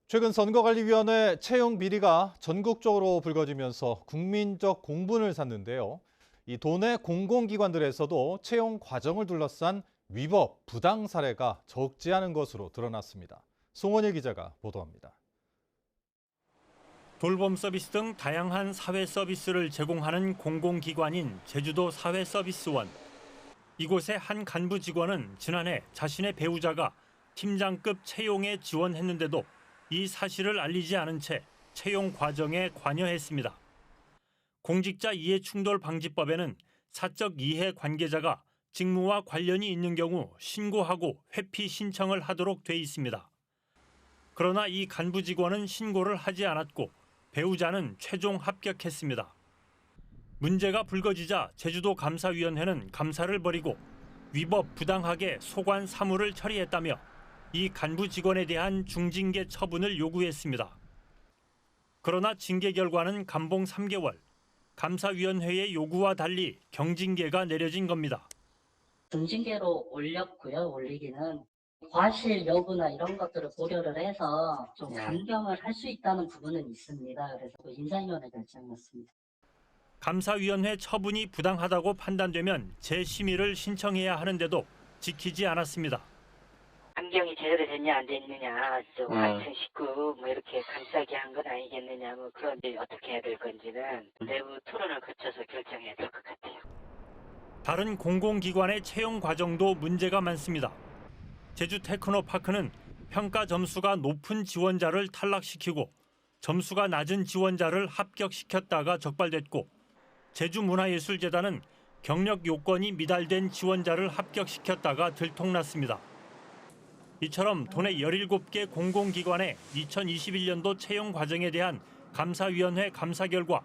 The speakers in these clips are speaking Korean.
최근 선거관리위원회 채용 비리가 전국적으로 불거지면서 국민적 공분을 샀는데요. 이 도내 공공기관들에서도 채용 과정을 둘러싼 위법, 부당 사례가 적지 않은 것으로 드러났습니다. 송원일 기자가 보도합니다. 돌봄 서비스 등 다양한 사회 서비스를 제공하는 공공기관인 제주도 사회서비스원. 이곳의 한 간부 직원은 지난해 자신의 배우자가 팀장급 채용에 지원했는데도 이 사실을 알리지 않은 채 채용 과정에 관여했습니다. 공직자 이해충돌 방지법에는 사적 이해 관계자가 직무와 관련이 있는 경우 신고하고 회피 신청을 하도록 돼 있습니다. 그러나 이 간부 직원은 신고를 하지 않았고 배우자는 최종 합격했습니다. 문제가 불거지자 제주도 감사위원회는 감사를 벌이고 위법 부당하게 소관 사무를 처리했다며 이 간부 직원에 대한 중징계 처분을 요구했습니다. 그러나 징계 결과는 감봉 3개월, 감사위원회의 요구와 달리 경징계가 내려진 겁니다. 중징계로 올리기는 과실 여부나 이런 것들을 고려를 해서 좀 감경을 할 수 있다는 부분은 있습니다. 그래서 인사위원회 결정이었습니다. 감사위원회 처분이 부당하다고 판단되면 재심의를 신청해야 하는데도 지키지 않았습니다. 감경이 제대로 됐냐 안 됐느냐, 또 같은 식구 뭐 이렇게 감싸게 한 건 아니겠느냐, 뭐 그런데 어떻게 해야 될 건지는 내부 토론을 거쳐서 결정해야 될 것 같아요. 다른 공공기관의 채용 과정도 문제가 많습니다. 제주 테크노파크는 평가 점수가 높은 지원자를 탈락시키고 점수가 낮은 지원자를 합격시켰다가 적발됐고, 제주문화예술재단은 경력 요건이 미달된 지원자를 합격시켰다가 들통났습니다. 이처럼 도내 17개 공공기관의 2021년도 채용 과정에 대한 감사위원회 감사 결과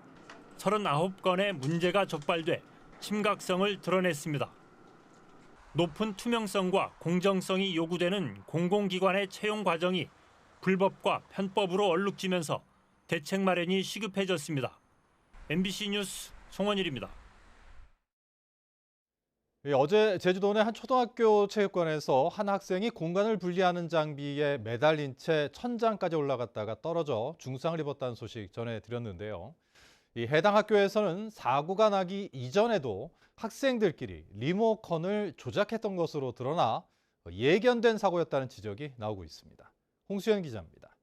39건의 문제가 적발돼 심각성을 드러냈습니다. 높은 투명성과 공정성이 요구되는 공공기관의 채용 과정이 불법과 편법으로 얼룩지면서 대책 마련이 시급해졌습니다. MBC 뉴스 송원일입니다. 어제 제주도 내 한 초등학교 체육관에서 한 학생이 공간을 분리하는 장비에 매달린 채 천장까지 올라갔다가 떨어져 중상을 입었다는 소식 전해드렸는데요. 이 해당 학교에서는 사고가 나기 이전에도 학생들끼리 리모컨을 조작했던 것으로 드러나 예견된 사고였다는 지적이 나오고 있습니다. 홍수연 기자입니다.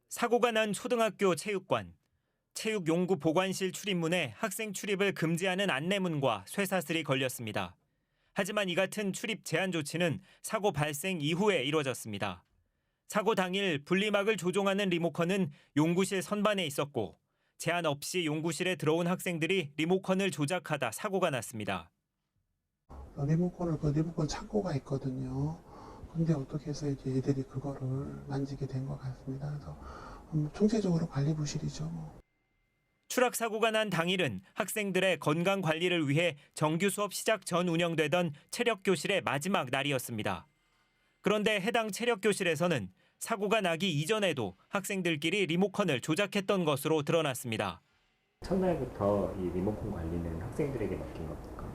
사고가 난 초등학교 체육관. 체육용구 보관실 출입문에 학생 출입을 금지하는 안내문과 쇠사슬이 걸렸습니다. 하지만 이 같은 출입 제한 조치는 사고 발생 이후에 이뤄졌습니다. 사고 당일 분리막을 조종하는 리모컨은 용구실 선반에 있었고 제한 없이 용구실에 들어온 학생들이 리모컨을 조작하다 사고가 났습니다. 리모컨 창고가 있거든요. 근데 어떻게 해서 이제 애들이 그거를 만지게 된 것 같습니다. 그래서 총체적으로 관리 부실이죠. 추락 사고가 난 당일은 학생들의 건강 관리를 위해 정규 수업 시작 전 운영되던 체력 교실의 마지막 날이었습니다. 그런데 해당 체력 교실에서는 사고가 나기 이전에도 학생들끼리 리모컨을 조작했던 것으로 드러났습니다. 첫날부터 이 리모컨 관리는 학생들에게 맡긴 겁니까?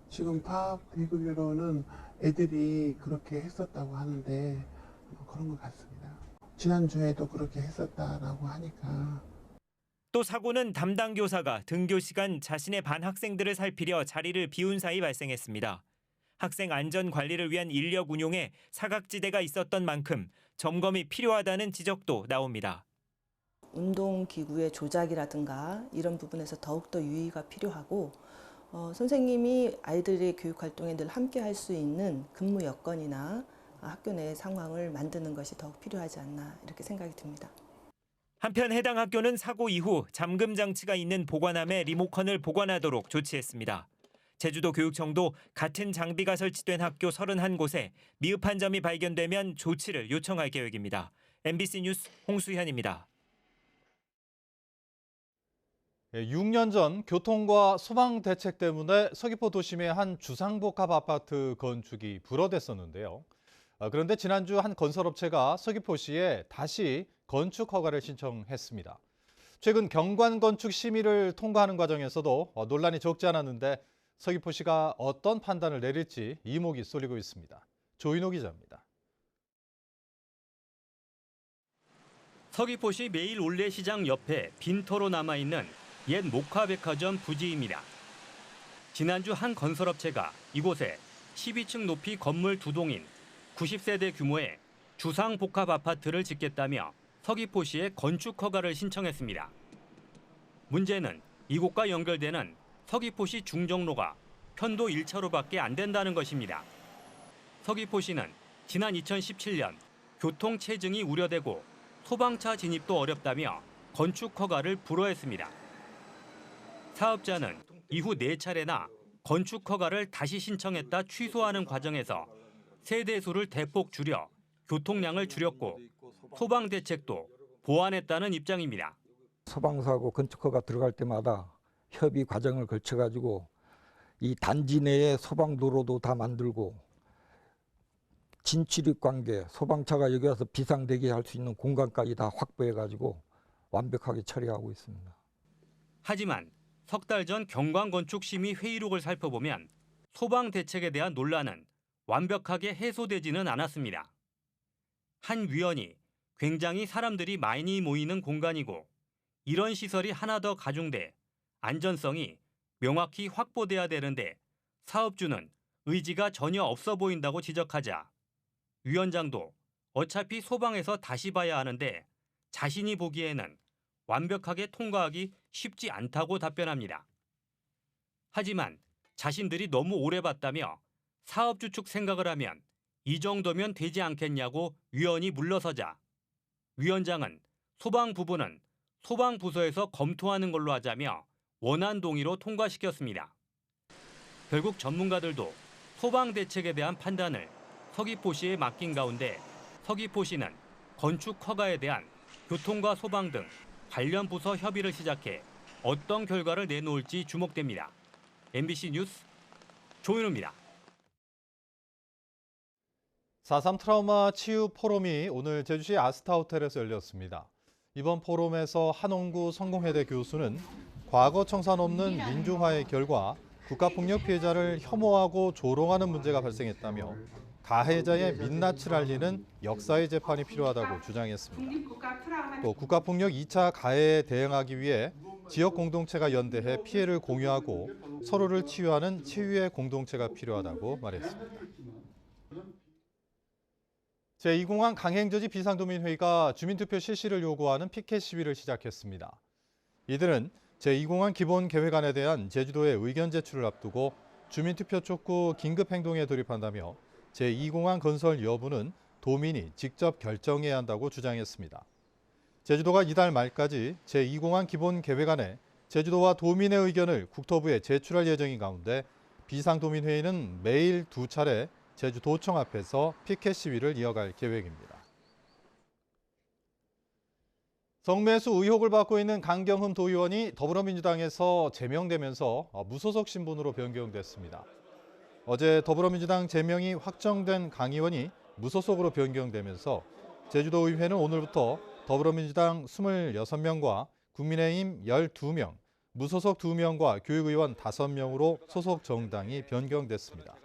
지금 파악되기로는 애들이 그렇게 했었다고 하는데 그런 것 같습니다. 지난주에도 그렇게 했었다라고 하니까. 또 사고는 담당 교사가 등교 시간 자신의 반 학생들을 살피려 자리를 비운 사이 발생했습니다. 학생 안전 관리를 위한 인력 운용에 사각지대가 있었던 만큼 점검이 필요하다는 지적도 나옵니다. 운동기구의 조작이라든가 이런 부분에서 더욱더 유의가 필요하고 선생님이 아이들의 교육활동에 늘 함께 할 수 있는 근무 여건이나 학교 내 상황을 만드는 것이 더욱 필요하지 않나 이렇게 생각이 듭니다. 한편 해당 학교는 사고 이후 잠금 장치가 있는 보관함에 리모컨을 보관하도록 조치했습니다. 제주도 교육청도 같은 장비가 설치된 학교 31곳에 미흡한 점이 발견되면 조치를 요청할 계획입니다. MBC 뉴스 홍수현입니다. 6년 전 교통과 소방 대책 때문에 서귀포 도심의 한 주상복합 아파트 건축이 불허됐었는데요. 그런데 지난주 한 건설업체가 서귀포시에 다시 건축 허가를 신청했습니다. 최근 경관 건축 심의를 통과하는 과정에서도 논란이 적지 않았는데 서귀포시가 어떤 판단을 내릴지 이목이 쏠리고 있습니다. 조인호 기자입니다. 서귀포시 매일 올레시장 옆에 빈터로 남아있는 옛 목화백화점 부지입니다. 지난주 한 건설업체가 이곳에 12층 높이 건물 2동인 90세대 규모의 주상복합 아파트를 짓겠다며 서귀포시에 건축 허가를 신청했습니다. 문제는 이곳과 연결되는 서귀포시 중정로가 편도 1차로밖에 안 된다는 것입니다. 서귀포시는 지난 2017년 교통 체증이 우려되고 소방차 진입도 어렵다며 건축 허가를 불허했습니다. 사업자는 이후 4차례나 건축 허가를 다시 신청했다 취소하는 과정에서 세대 수를 대폭 줄여 교통량을 줄였고 소방 대책도 보완했다는 입장입니다. 소방서하고 건축허가 들어갈 때마다 협의 과정을 거쳐가지고 이 단지 내에 소방도로도 다 만들고 진출입 관계, 소방차가 여기 와서 비상대기 할 수 있는 공간까지 다 확보해가지고 완벽하게 처리하고 있습니다. 하지만 석 달 전 경광건축심의 회의록을 살펴보면 소방 대책에 대한 논란은 완벽하게 해소되지는 않았습니다. 한 위원이 굉장히 사람들이 많이 모이는 공간이고 이런 시설이 하나 더 가중돼 안전성이 명확히 확보돼야 되는데 사업주는 의지가 전혀 없어 보인다고 지적하자 위원장도 어차피 소방에서 다시 봐야 하는데 자신이 보기에는 완벽하게 통과하기 쉽지 않다고 답변합니다. 하지만 자신들이 너무 오래 봤다며 사업주 측 생각을 하면 이 정도면 되지 않겠냐고 위원이 물러서자 위원장은 소방 부분은 소방부서에서 검토하는 걸로 하자며 원안 동의로 통과시켰습니다. 결국 전문가들도 소방 대책에 대한 판단을 서귀포시에 맡긴 가운데 서귀포시는 건축 허가에 대한 교통과 소방 등 관련 부서 협의를 시작해 어떤 결과를 내놓을지 주목됩니다. MBC 뉴스 조윤우입니다. 4.3 트라우마 치유 포럼이 오늘 제주시 아스타호텔에서 열렸습니다. 이번 포럼에서 한홍구 성공회대 교수는 과거 청산 없는 민주화의 결과 국가폭력 피해자를 혐오하고 조롱하는 문제가 발생했다며 가해자의 민낯을 알리는 역사의 재판이 필요하다고 주장했습니다. 또 국가폭력 2차 가해에 대응하기 위해 지역 공동체가 연대해 피해를 공유하고 서로를 치유하는 치유의 공동체가 필요하다고 말했습니다. 제2공항 강행저지 비상도민회의가 주민투표 실시를 요구하는 피켓 시위를 시작했습니다. 이들은 제2공항 기본계획안에 대한 제주도의 의견 제출을 앞두고 주민투표 촉구 긴급행동에 돌입한다며 제2공항 건설 여부는 도민이 직접 결정해야 한다고 주장했습니다. 제주도가 이달 말까지 제2공항 기본계획안에 제주도와 도민의 의견을 국토부에 제출할 예정인 가운데 비상도민회의는 매일 2차례 제주도청 앞에서 피켓 시위를 이어갈 계획입니다. 성매수 의혹을 받고 있는 강경흠 도의원이 더불어민주당에서 제명되면서 무소속 신분으로 변경됐습니다. 어제 더불어민주당 제명이 확정된 강 의원이 무소속으로 변경되면서 제주도의회는 오늘부터 더불어민주당 26명과 국민의힘 12명, 무소속 2명과 교육의원 5명으로 소속 정당이 변경됐습니다.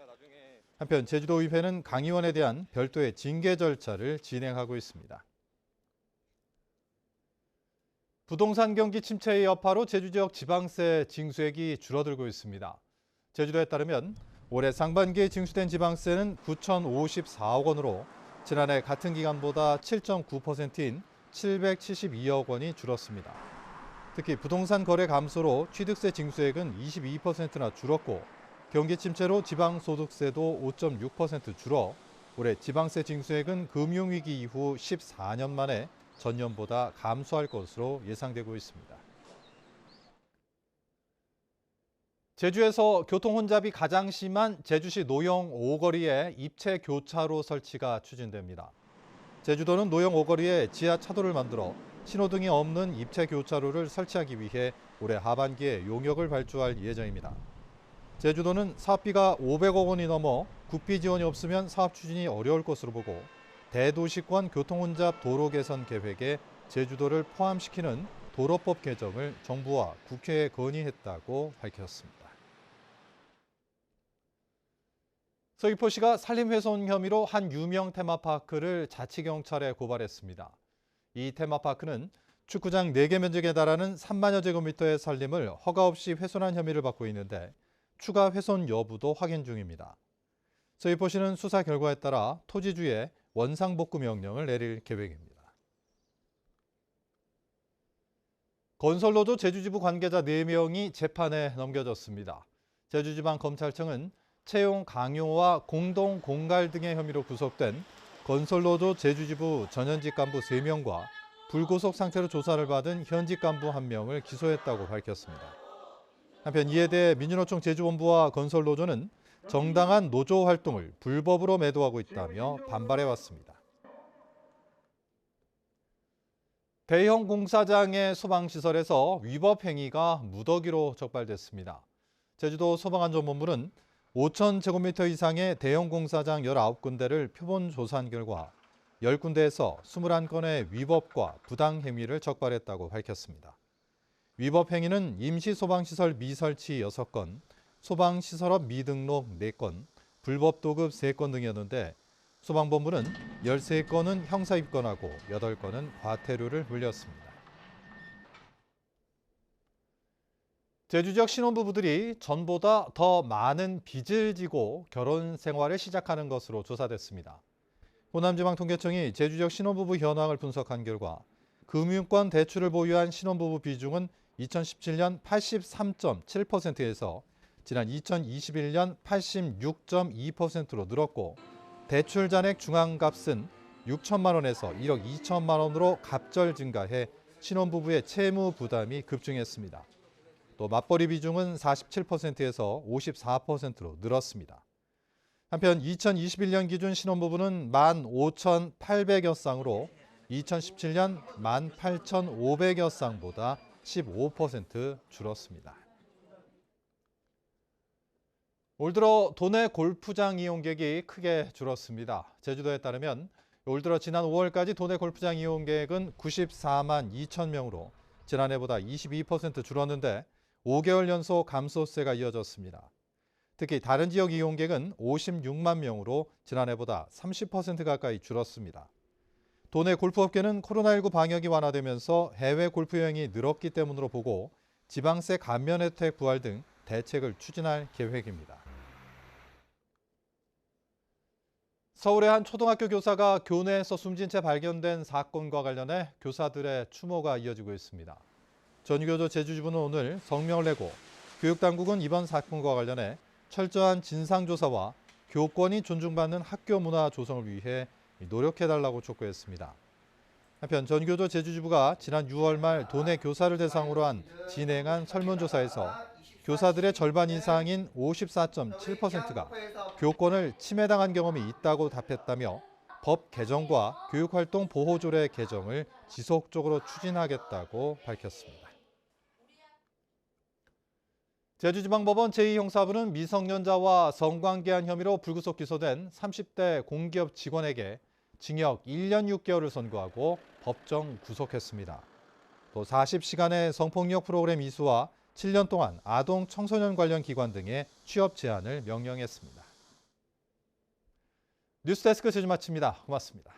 한편 제주도의회는 강 의원에 대한 별도의 징계 절차를 진행하고 있습니다. 부동산 경기 침체의 여파로 제주 지역 지방세 징수액이 줄어들고 있습니다. 제주도에 따르면 올해 상반기에 징수된 지방세는 9,054억 원으로 지난해 같은 기간보다 7.9%인 772억 원이 줄었습니다. 특히 부동산 거래 감소로 취득세 징수액은 22%나 줄었고 경기 침체로 지방소득세도 5.6% 줄어 올해 지방세 징수액은 금융위기 이후 14년 만에 전년보다 감소할 것으로 예상되고 있습니다. 제주에서 교통 혼잡이 가장 심한 제주시 노영 5거리에 입체 교차로 설치가 추진됩니다. 제주도는 노영 5거리에 지하 차도를 만들어 신호등이 없는 입체 교차로를 설치하기 위해 올해 하반기에 용역을 발주할 예정입니다. 제주도는 사업비가 500억 원이 넘어 국비 지원이 없으면 사업 추진이 어려울 것으로 보고 대도시권 교통혼잡 도로 개선 계획에 제주도를 포함시키는 도로법 개정을 정부와 국회에 건의했다고 밝혔습니다. 서귀포시가 산림훼손 혐의로 한 유명 테마파크를 자치경찰에 고발했습니다. 이 테마파크는 축구장 4개 면적에 달하는 3만여 제곱미터의 산림을 허가 없이 훼손한 혐의를 받고 있는데 추가 훼손 여부도 확인 중입니다. 서귀포시는 수사 결과에 따라 토지주에 원상복구 명령을 내릴 계획입니다. 건설노조 제주지부 관계자 4명이 재판에 넘겨졌습니다. 제주지방검찰청은 채용 강요와 공동 공갈 등의 혐의로 구속된 건설노조 제주지부 전현직 간부 3명과 불구속 상태로 조사를 받은 현직 간부 1명을 기소했다고 밝혔습니다. 한편 이에 대해 민주노총 제주본부와 건설노조는 정당한 노조 활동을 불법으로 매도하고 있다며 반발해왔습니다. 대형 공사장의 소방시설에서 위법 행위가 무더기로 적발됐습니다. 제주도 소방안전본부는 5,000제곱미터 이상의 대형 공사장 19군데를 표본 조사한 결과 10군데에서 21건의 위법과 부당 행위를 적발했다고 밝혔습니다. 위법 행위는 임시소방시설 미설치 6건, 소방시설업 미등록 4건, 불법 도급 3건 등이었는데 소방본부는 13건은 형사 입건하고 8건은 과태료를 물렸습니다. 제주 지역 신혼부부들이 전보다 더 많은 빚을 지고 결혼 생활을 시작하는 것으로 조사됐습니다. 호남지방통계청이 제주 지역 신혼부부 현황을 분석한 결과 금융권 대출을 보유한 신혼부부 비중은 2017년 83.7%에서 지난 2021년 86.2%로 늘었고 대출 잔액 중앙값은 6천만 원에서 1억 2천만 원으로 갑절 증가해 신혼부부의 채무 부담이 급증했습니다. 또 맞벌이 비중은 47%에서 54%로 늘었습니다. 한편 2021년 기준 신혼부부는 15,800여 쌍으로 2017년 18,500여 쌍보다 15% 줄었습니다. 올 들어 도내 골프장 이용객이 크게 줄었습니다. 제주도에 따르면 올 들어 지난 5월까지 도내 골프장 이용객은 94만 2천 명으로 지난해보다 22% 줄었는데 5개월 연속 감소세가 이어졌습니다. 특히 다른 지역 이용객은 56만 명으로 지난해보다 30% 가까이 줄었습니다. 도내 골프업계는 코로나19 방역이 완화되면서 해외 골프 여행이 늘었기 때문으로 보고 지방세 감면 혜택 부활 등 대책을 추진할 계획입니다. 서울의 한 초등학교 교사가 교내에서 숨진 채 발견된 사건과 관련해 교사들의 추모가 이어지고 있습니다. 전교조 제주지부는 오늘 성명을 내고 교육당국은 이번 사건과 관련해 철저한 진상조사와 교권이 존중받는 학교 문화 조성을 위해 노력해달라고 촉구했습니다. 한편 전교조 제주지부가 지난 6월 말 도내 교사를 대상으로 진행한 설문조사에서 교사들의 절반 이상인 54.7%가 교권을 침해당한 경험이 있다고 답했다며 법 개정과 교육활동 보호조례 개정을 지속적으로 추진하겠다고 밝혔습니다. 제주지방법원 제2형사부는 미성년자와 성관계한 혐의로 불구속 기소된 30대 공기업 직원에게 징역 1년 6개월을 선고하고 법정 구속했습니다. 또 40시간의 성폭력 프로그램 이수와 7년 동안 아동 청소년 관련 기관 등의 취업 제한을 명령했습니다. 뉴스데스크 제주 마칩니다. 고맙습니다.